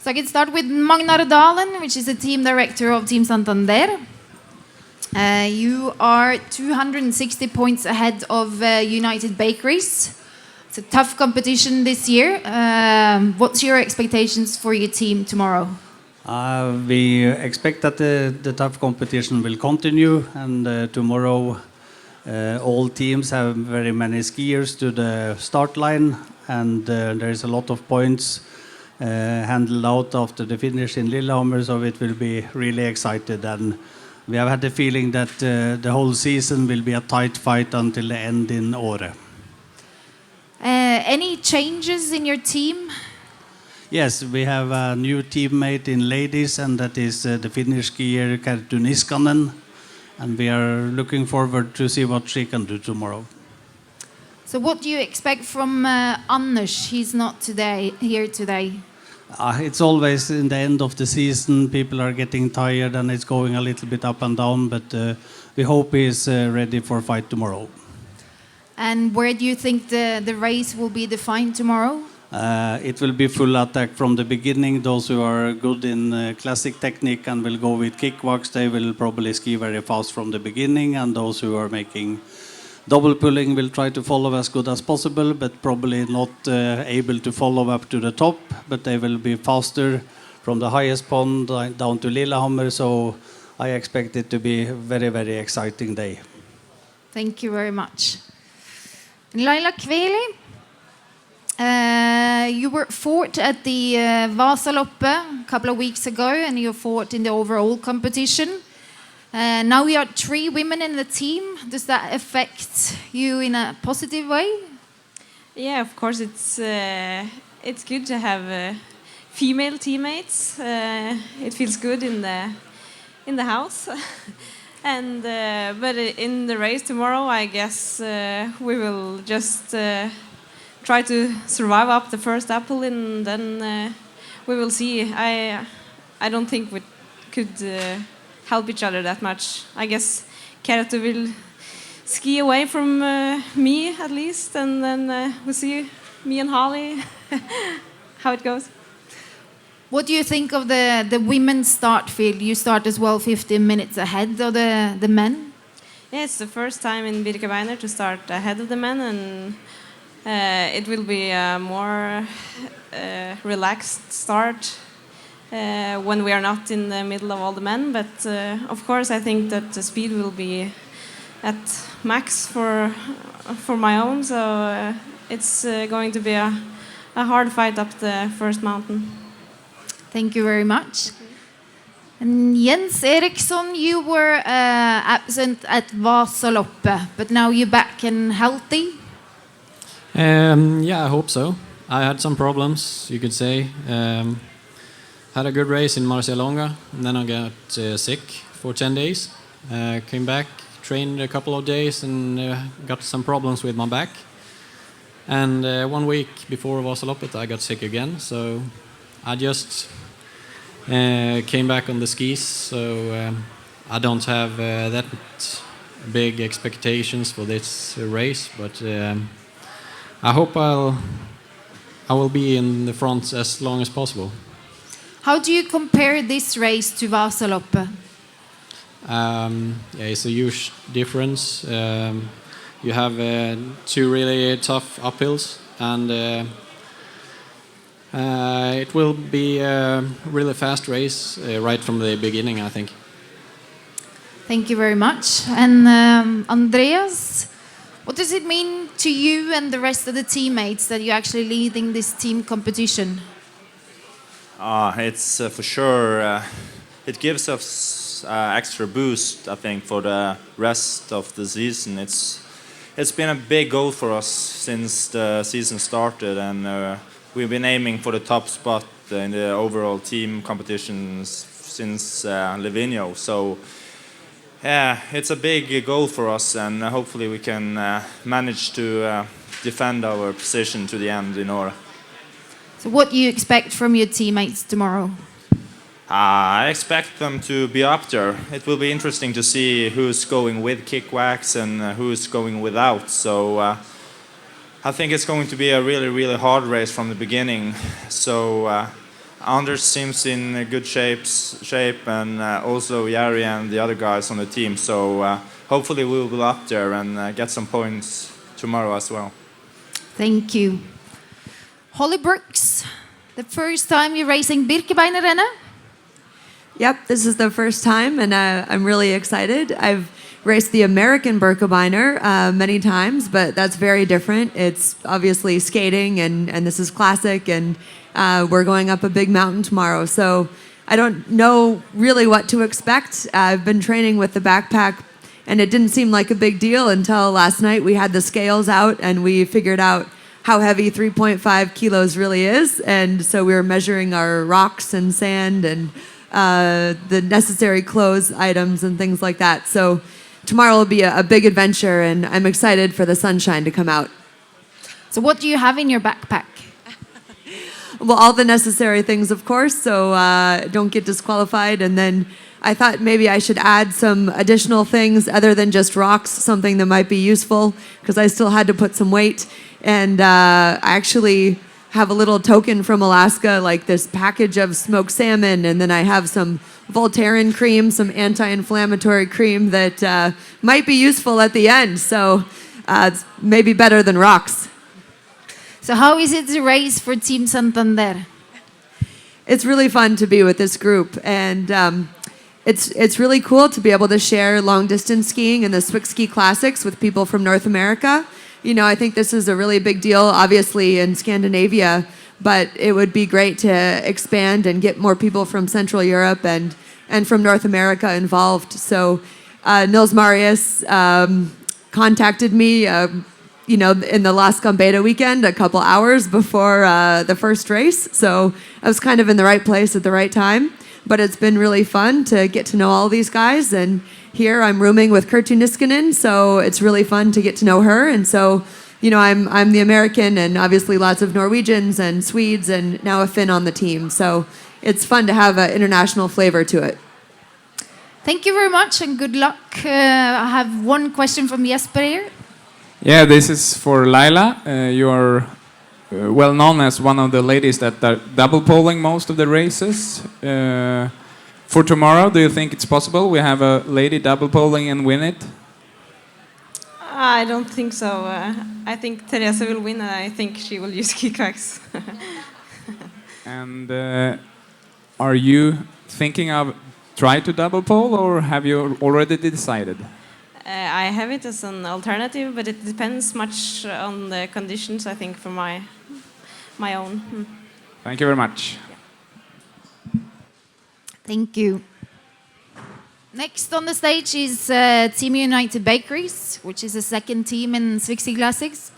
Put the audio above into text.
So I can start with Magnar Dalen, which is the team director of Team Santander. You are 260 points ahead of United Bakeries. It's a tough competition this year. What's your expectations for your team tomorrow? We expect that the tough competition will continue, and tomorrow all teams have very many skiers to the start line, and there is a lot of points handled out after the finish in Lillehammer, so it will be really excited. And we have had the feeling that the whole season will be a tight fight until the end in Åre. Any changes in your team? Yes, we have a new teammate in ladies, and that is the Finnish skier Kerttu Niskanen, and we are looking forward to see what she can do tomorrow. So what do you expect from Anders? He's not here today. It's always in the end of the season, people are getting tired and it's going a little bit up and down, but we hope he's ready for a fight tomorrow. And where do you think the race will be defined tomorrow? It will be full attack from the beginning. Those who are good in classic technique and will go with kickbacks, they will probably ski very fast from the beginning, and those who are making double pulling will try to follow as good as possible, but probably not able to follow up to the top, but they will be faster from the highest pond down to Lillehammer, so I expect it to be a very, very exciting day. Thank you very much. Laila Kveli, you were fourth at the Vasaloppet a couple of weeks ago, and you fourth in the overall competition. Now we are 3 women in the team. Does that affect you in a positive way? Yeah, of course. It's good to have female teammates. It feels good in the house. And but in the race tomorrow, I guess we will just try to survive up the first apple, and then we will see. I don't think we could help each other that much. I guess Kerttu will ski away from me at least, and then we'll see me and Holly how it goes. What do you think of the women's start field? You start as well 15 minutes ahead of the men? Yeah, it's the first time in Birkebeinerrennet to start ahead of the men, and it will be a more relaxed start when we are not in the middle of all the men. But of course, I think that the speed will be at max for my own. So it's going to be a hard fight up the first mountain. Thank you very much. And Jens Eriksson, you were absent at Vasaloppet, but now you're back and healthy. Yeah, I hope so. I had some problems, you could say. Had a good race in Marcialonga, and then I got sick for 10 days. Came back, trained a couple of days, and got some problems with my back. And 1 week before Vasaloppet, I got sick again, so I just came back on the skis. So I don't have that big expectations for this race, but I hope I will be in the front as long as possible. How do you compare this race to Vasaloppet? Yeah, it's a huge difference. You have 2 really tough uphills, and it will be a really fast race right from the beginning, I think. Thank you very much. And Andreas, what does it mean to you and the rest of the teammates that you're actually leading this team competition? It's for sure, it gives us extra boost, I think, for the rest of the season. It's been a big goal for us since the season started, and we've been aiming for the top spot in the overall team competitions since Livigno. So yeah, it's a big goal for us, and hopefully we can manage to defend our position to the end in Åre. So what do you expect from your teammates tomorrow? I expect them to be up there. It will be interesting to see who's going with kickbacks and who's going without. So I think it's going to be a really, really hard race from the beginning. So Anders seems in good shape, and also Jari and the other guys on the team. So hopefully we will be up there and get some points tomorrow as well. Thank you. Holly Brooks, the first time you're racing Birkebeinerrennet? Yep, this is the first time, and I'm really excited. I've raced the American Birkebeiner many times, but that's very different. It's obviously skating, and this is classic, and we're going up a big mountain tomorrow. So I don't know really what to expect. I've been training with the backpack, and it didn't seem like a big deal until last night. We had the scales out, and we figured out how heavy 3.5 kilos really is. And so we were measuring our rocks and sand and the necessary clothes items and things like that. So tomorrow will be a big adventure, and I'm excited for the sunshine to come out. So what do you have in your backpack? Well, all the necessary things, of course, so don't get disqualified. And then I thought maybe I should add some additional things other than just rocks, something that might be useful, because I still had to put some weight. And I actually have a little token from Alaska, like this package of smoked salmon, and then I have some Voltaren cream, some anti-inflammatory cream that might be useful at the end. So it's maybe better than rocks. So how is it to race for Team Santander? It's really fun to be with this group, and it's really cool to be able to share long distance skiing and the Swick Ski Classics with people from North America. You know, I think this is a really big deal, obviously, in Scandinavia, but it would be great to expand and get more people from Central Europe and from North America involved. So Nils Marius contacted me, in the Las Gambetta weekend, a couple hours before the first race. So I was kind of in the right place at the right time. But it's been really fun to get to know all these guys. And here I'm rooming with Kerttu Niskanen, so it's really fun to get to know her. And so, I'm the American, and obviously lots of Norwegians and Swedes and now a Finn on the team. So it's fun to have an international flavor to it. Thank you very much and good luck. I have one question from Jesper here. Yeah, this is for Laila. You are well known as one of the ladies that are double poling most of the races. For tomorrow, do you think it's possible we have a lady double poling and win it? I don't think so. I think Teresa will win, and I think she will use kickbacks. And are you thinking of try to double pole, or have you already decided? I have it as an alternative, but it depends much on the conditions, I think, for my own. Thank you very much. Thank you. Next on the stage is Team United Bakeries, which is the second team in Swick Ski Classics.